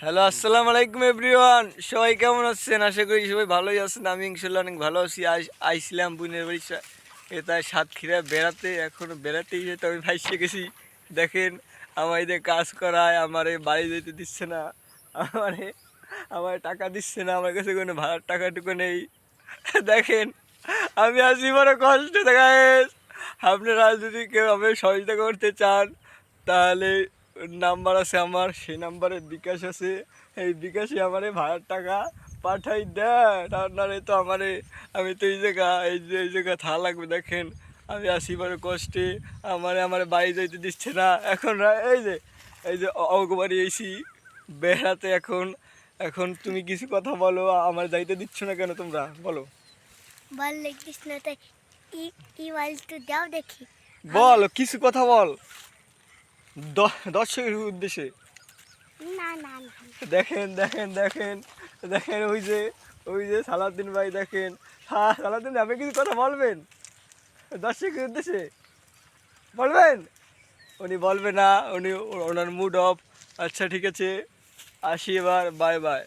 Hello, আসসালামু আলাইকুম everyone. সবাই কেমন আছেন? আশা করি সবাই ভালোই আছেন। আমি ইনশাল্লাহ অনেক ভালো আছি। আইছিলাম বোনের বাড়ি তাই সাতক্ষীরা বেড়াতে। এখন বেড়াতেই যেতে আমি ভাইসে গেছি। দেখেন, আমার এদের কাজ করায় আমার বাড়ি যেতে দিচ্ছে না। আমারে আমার টাকা দিচ্ছে না, আমার কাছে কোনো ভাড়ার টাকাটুকু নেই। দেখেন, আমি আছি বড় কষ্ট দেখায়। আপনারা যদি কেউ আমাকে সহযোগিতা করতে চান তাহলে নাম্বার আছে আমার, সেই নাম্বারে বিকাশ আছে। এই বিকাশে আমারে ভাড়ার টাকা পাঠাই দেন। আপনারে তো আমারে, আমি তো এই জায়গা থা লাগবে। দেখেন, আমি আসি বড় কষ্টে। আমারে বাড়ি যাইতে দিচ্ছে না। এখন এই যে অগবাড়ি এসি বেড়াতে। এখন এখন তুমি কিছু কথা বলো, আমার যাইতে দিচ্ছ না কেন তোমরা বলো। বল লিখিস না তাই ই ই ওয়াইল তো যাও দেখি। বল কিছু কথা বল দর্শকের উদ্দেশ্যে। না না না দেখেন দেখেন দেখেন দেখেন, ওই যে সালাউদ্দিন ভাই দেখেন। হ্যাঁ, সালাউদ্দিন, আপনি কিছু কথা বলবেন দর্শকের উদ্দেশ্যে? বলবেন? উনি বলবে না, ওনার মুড অফ। আচ্ছা ঠিক আছে, আসি এবার, বাই বাই।